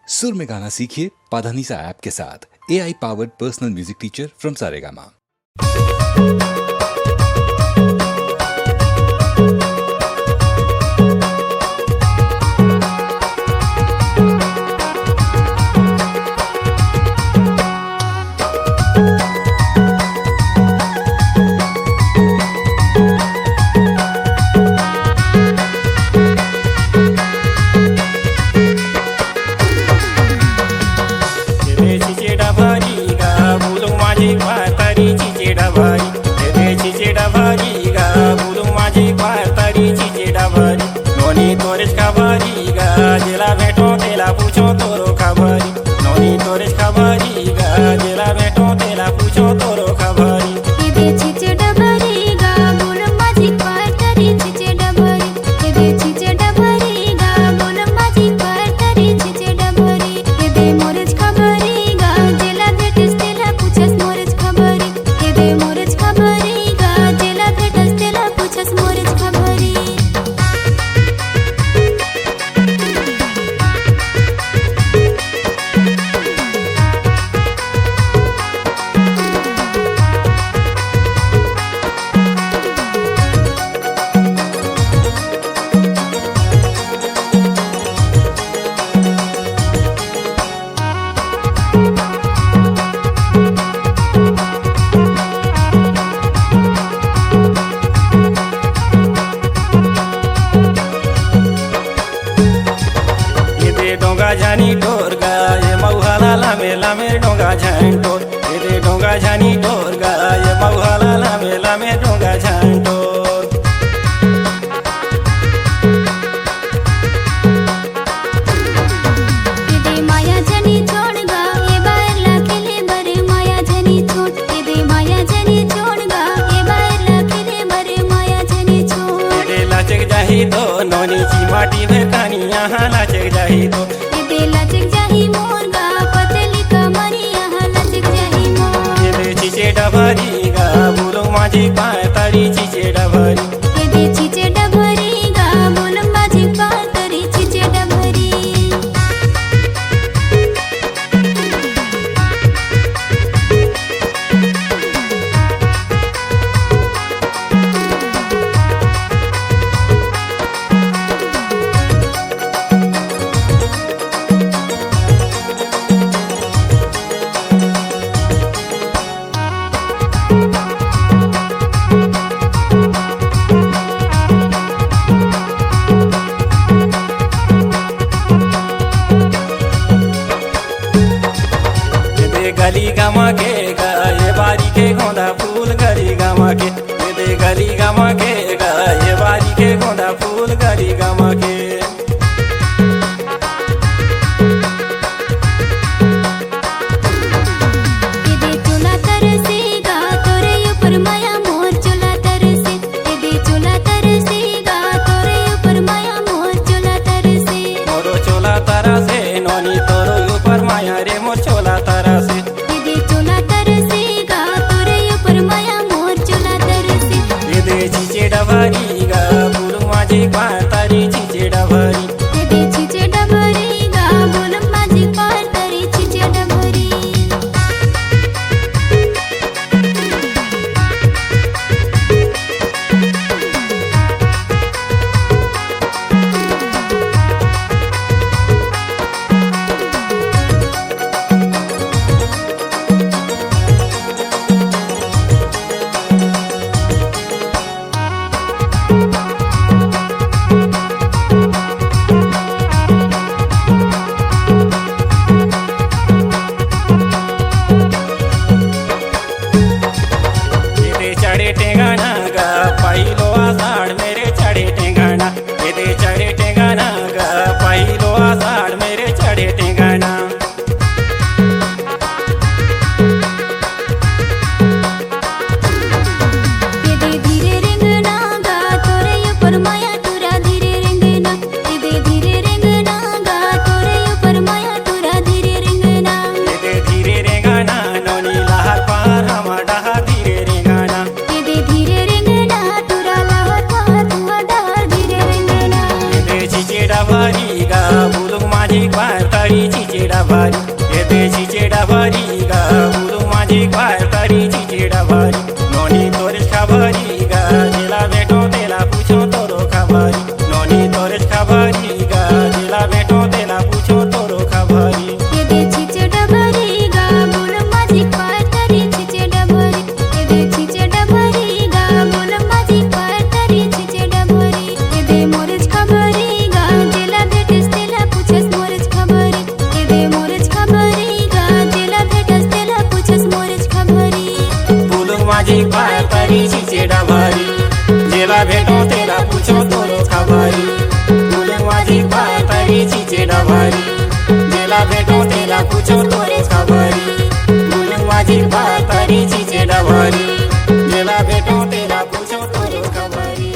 सुर में गाना सीखिए पाधानीसा ऐप के साथ। AI powered personal music teacher from Saregama. नोनी तोरेच खबरी गा जेला भेटो तेला पूछो तोरो खबरी। नोनी तोरेच खबरी गा जेला भेटो तेला पूछो तोरो खबरी। एदे छिचे डबरी गा बोल माझी पातरी छिचे डबरी। एदे छिचे डबरी गा बोल माझी पातरी छिचे डबरी। एदे मोरेच खबरी गा जेला भेटस तेला पूछस मोरेच खबरी। एदे मोरेच खबरी गा जेला भेटस तेला पूछस मोरेच खबरी। डोंगा झानी डोर गा ये मऊहाला लामे लामे डोंगा झान डोर। ये डोंगा झानी डोर गा ये मऊहाला लामे लामे डोंगा झान डोर। एदे माया जनी छोड़ गा ये बाहर लाखेले बरे माया जनी छोड़। एदे माया जनी छोड़ गा ये बाहर लाखेले बरे माया जनी छोड़। एदे लाचक जाही दो नोनी ची माटी में कानी यहाँ लाचक जाही दो। एदे लाचक जाही मोर गा पतली कमरी यहाँ लाचक जाही मोर। एदे छिचे डबरी गा बोलो माझी पातरी छिचे डबरी। एदे छिचे डबरी गा बोल माझी पातरी छिचे डबरी। गली गामा के गा ये बारी के गोंदा फूल गली गामा के। ये गली गामा के गा ये बारी के गोंदा फूल गली गामा के। एदे चोला तरसे गा तोरे ऊपर माया मोर चोला तरसे। एदे चोला तरसे गा तोरे ऊपर माया मोर चोला तरसे। मोरो चोला तारा से नोनी तोरो ऊपर माया रे मोर चोला तारा से। एदे चोला तरसे गा तोरे ऊपर माया मोर चोला तरसे। ये छिचे डबरी गा बोलो माझी पातरी छिचे डभारी येते चिचे डभारी गा बोलू माझी पायतारी चिचे डभारी नोनी तोरेच खभारी गा जेला भेटो तेला पूछो तोरो खभारी नोनी तोरेच खभारी गा जेला भेटो तेला पूछो तोरो खभारी येते चिचे डभारी गा बोल माझी पायतारी चिचे डभारी येते चिचे डभारी गा बोल माझी पायतारी चिचे डभारी येते मोरेच खभारी गा जेला भेटस तेला पूछस मोरेच खभारी येते मोरेच खभारी गा जेला भेटस तेला पूछस मोरेच खभारी बोलू माझी पायतारी चिचे डभारी जेला भेटो तेला पूछो तोरो खभारी बोलू माझी पायतारी चिचे डभारी जेला भेटो तेला पूछो तोरे खभारी बोलू माझी पायतारी चिचे डभारी जेला भेटो तेला पूछो तोरो खभारी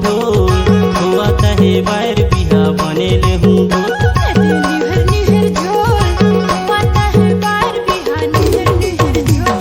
ढोल हुआता है बैर बिहा बनेले हूँ ढोल। निहर निहर झोल हुआता है बार बिहा निहर निहर झोल।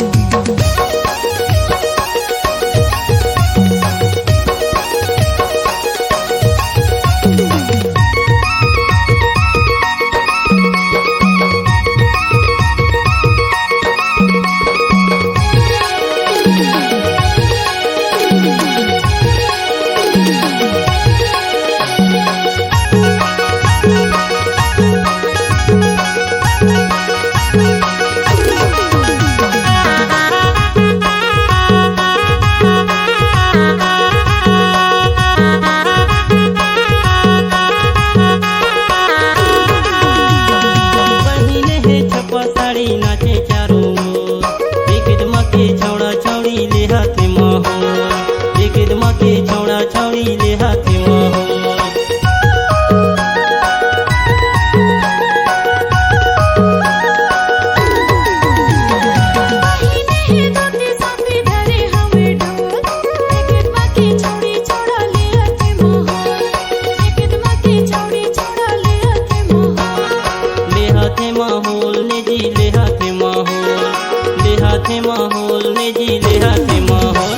बहिने है छप्पा साड़ी नाचे चारों ओर। एक दमा के छौड़ा छौड़ी ले हाथे माहौल। एक दमा के छौड़ा छौड़ी ले हाथे माहौल। बहिने है दोते साथे धरे हमें ढोल। एक दमा के छौड़ी छौड़ा ले आते माहौल। एक दमा के छौड़ी छौड़ा ले आते माहौल। ले हाथे माहौल ने जी ले हाथे माहौल। ले हाथे माहौल ने जी ले हाथे माहौल।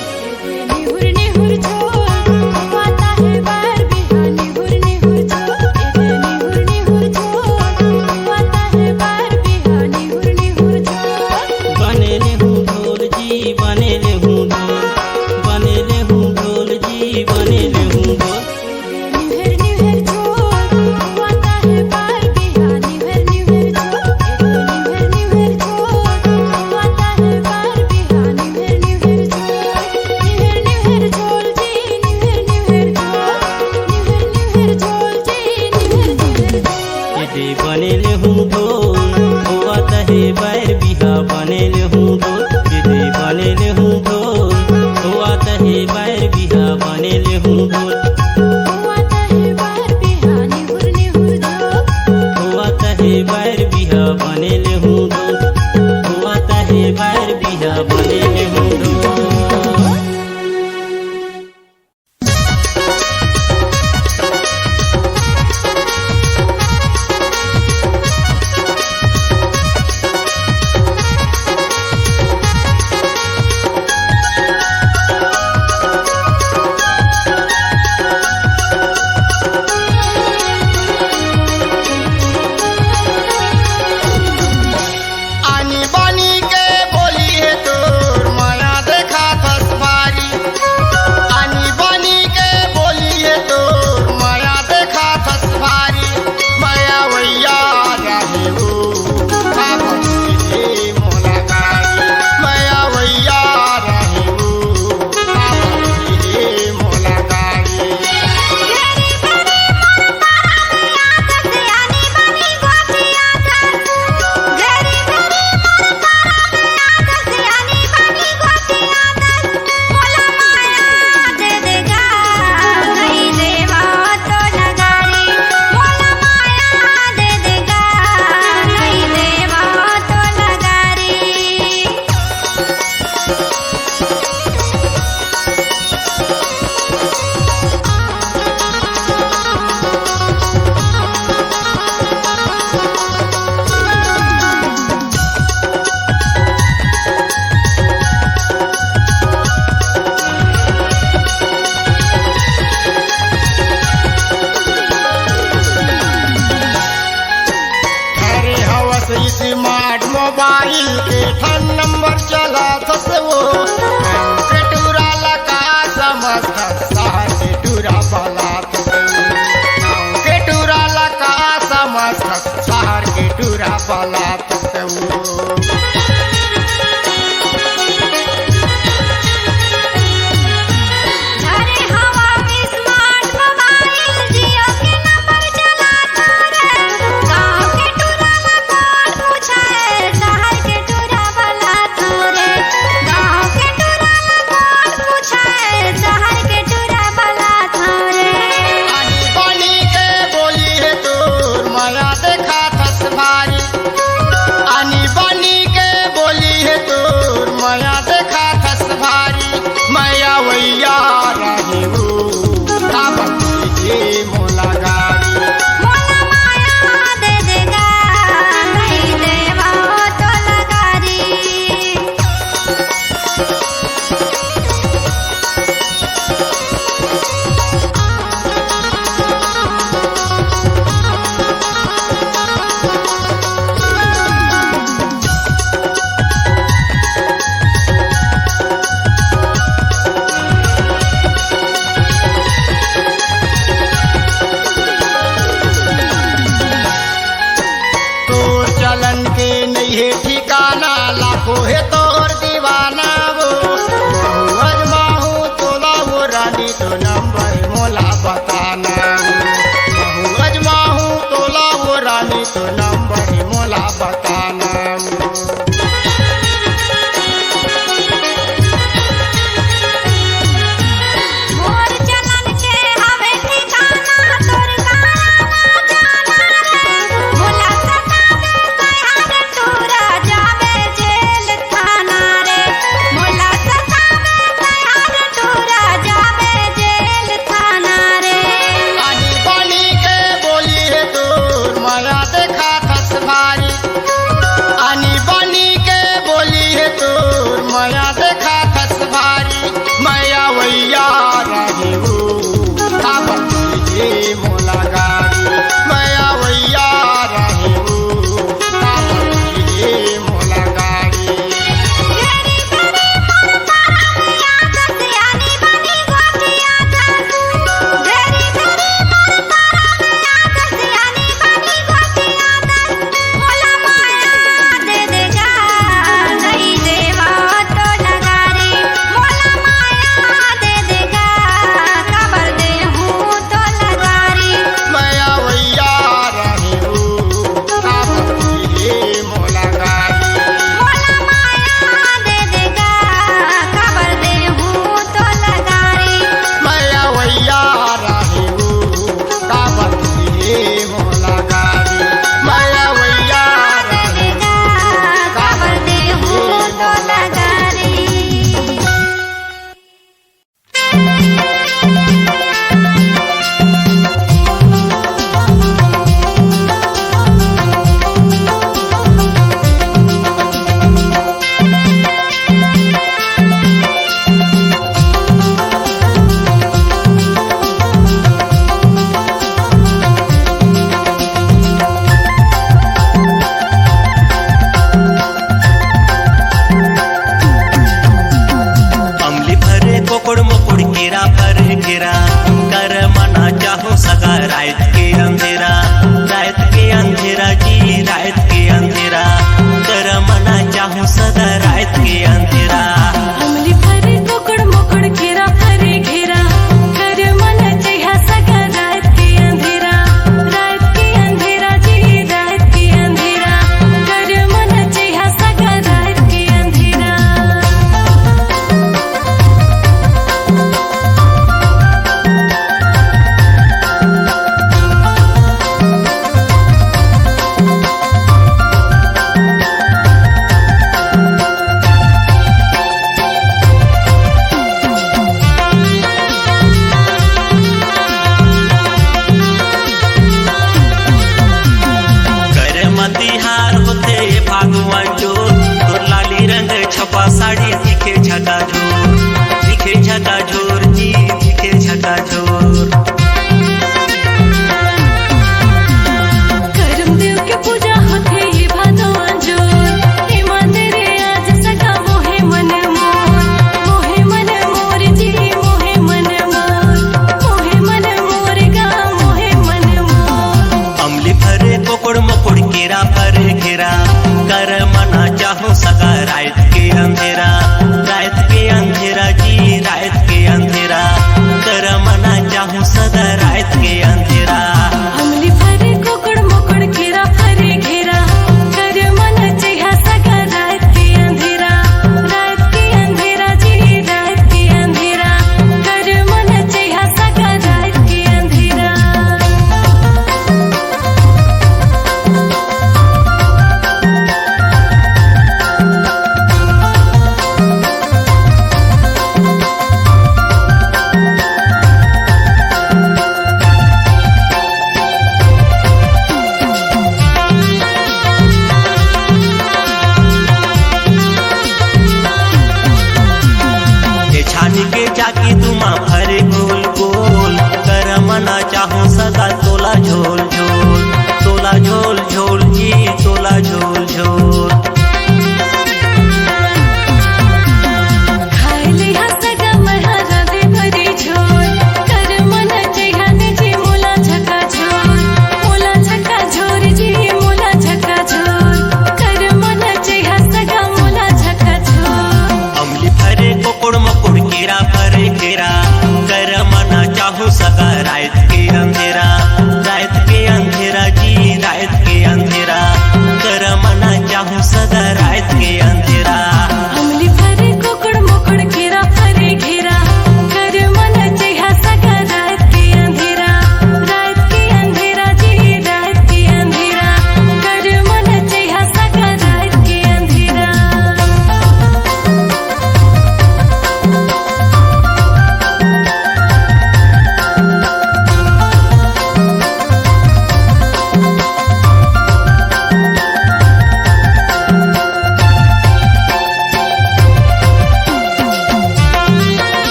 निहुर निहुर झोल हुआता है बार बिहा निहुर निहुर झोल। निहुर निहुर झोल हुआता है बार बिहा निहुर निहुर झोल। बनेले हूँ ढोल जी बनेले हूँ ढोल। बनेले हूँ ढोल जी बनेले हूँ ढोल। निहर निहर झोल हुआता है बार बिहा निहर निहर झोल। निहर निहर झोल हुआता है बार बिहा निहर निहर झोल। निहर निहर झोल जी निहर निहर झोल। निहर निहर झोल जी निहर निहर झोल। एदे बनेले हूँ ढोल हुआता है बैर बिहा बनेले हूँ ढोल। एदे बनेले हूँ ढोल हुआता है बैर बिहा बनेले हूँ ढोल। हुआता है बार बिहा निहुर निहुर झोल। हुआता है बैर बिहा बनेले हूँ ढोल। हुआता है बैर बिहा बनेले हूँ ढोल।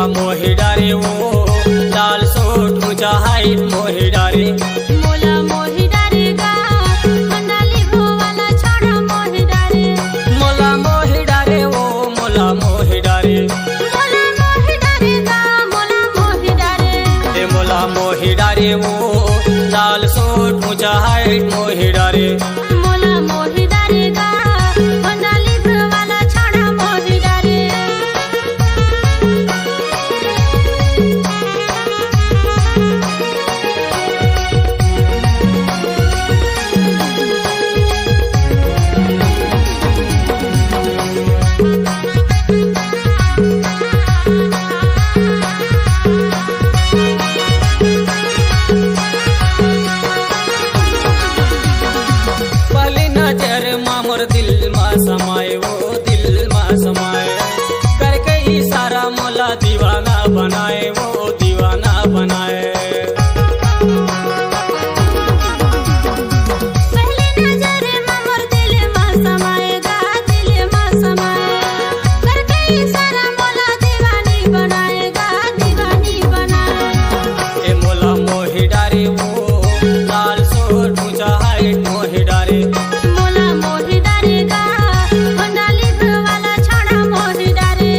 मोला मोहि डारे वो लाल सूट ऊंचा हाइट मोहि डारे मोला मोहि डारेगा मंडाली वाला छोड़ा मोहि डारे मोला मोहि डारे वो मोला मोहि डारे मोला मोहि डारेगा मोला मोहि डारे ए मोला मोहि डारे वो लाल सूट ऊंचा हाइट मोहि डारे मोला मोहि डारेगा मंडाली वाला छोड़ा मोहि डारे पहली नजर मामोर दिल मा समाए वो दिल मा समाए करके इशारा मोला दीवाना बनाए वो दीवाना बनाए पहली नजर में मोर दिल में समाएगा दिल में समाए करके इशारा मोला दीवानी बनाएगा दीवानी बनाए ए मोला मोहि डारे वो लाल सूट ऊंचा हाइट मोहि डारे मोला मोहि डारेगा मंडाली वाला छोड़ा मोहि डारे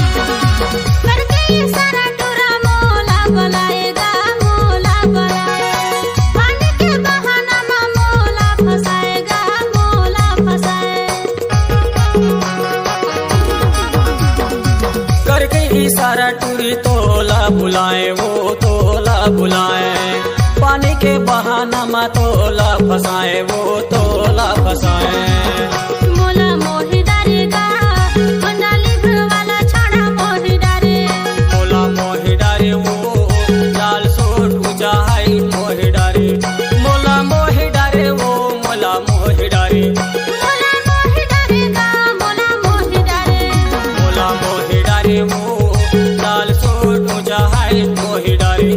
करके इशारा टूरा मोला बुलाएगा मोला बुलाए पानी के बहाना में मोला फंसाएगा मोला फंसाए करके इशारा टूरी तोला बुलाए वो तोला बुलाए पानी के बहाना में तोला फसाए वो तोला फसाए मोला मोहि डारेगा मंडाली वाला छोड़ा मोहि डारे मोला मोहि डारे वो लाल सूट ऊंचा हाइट मोहि डारे मोला मोहि डारे वो मोला मोहि डारे मोला मोहि डारेगा मोला मोहि डारे मोला मोहि डारे वो लाल सूट ऊंचा हाइट मोहि डारे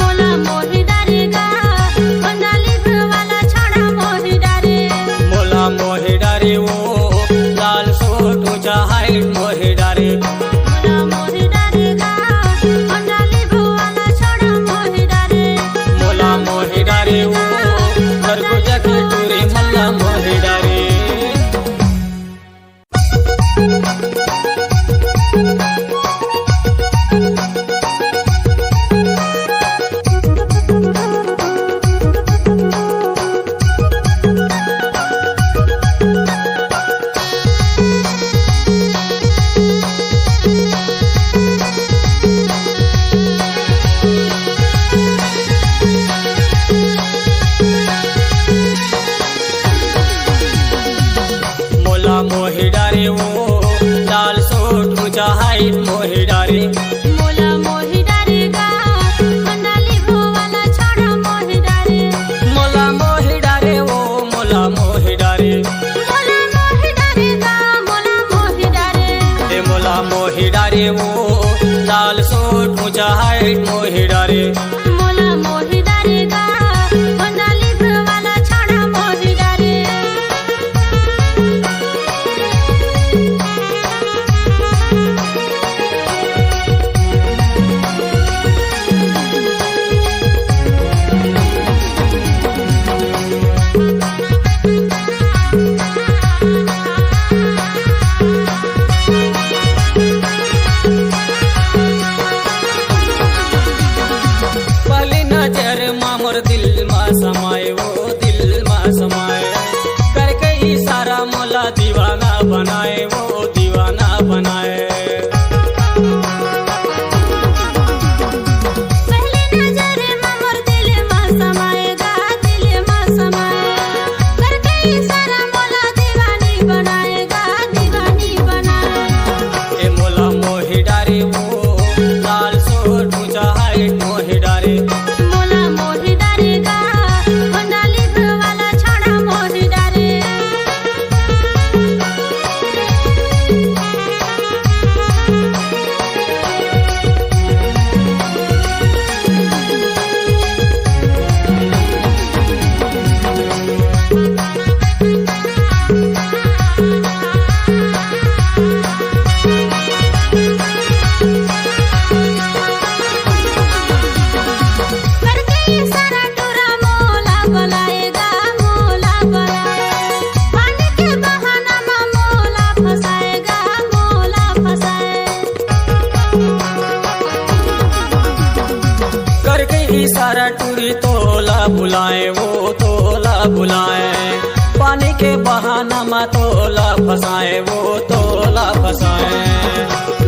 मोला मोहि डारेगा मंडाली वाला छोड़ा मोहि डारे मोला मोहि बुलाए वो तोला बुलाए, पानी के बहाना में तोला फसाए वो तोला फसाए।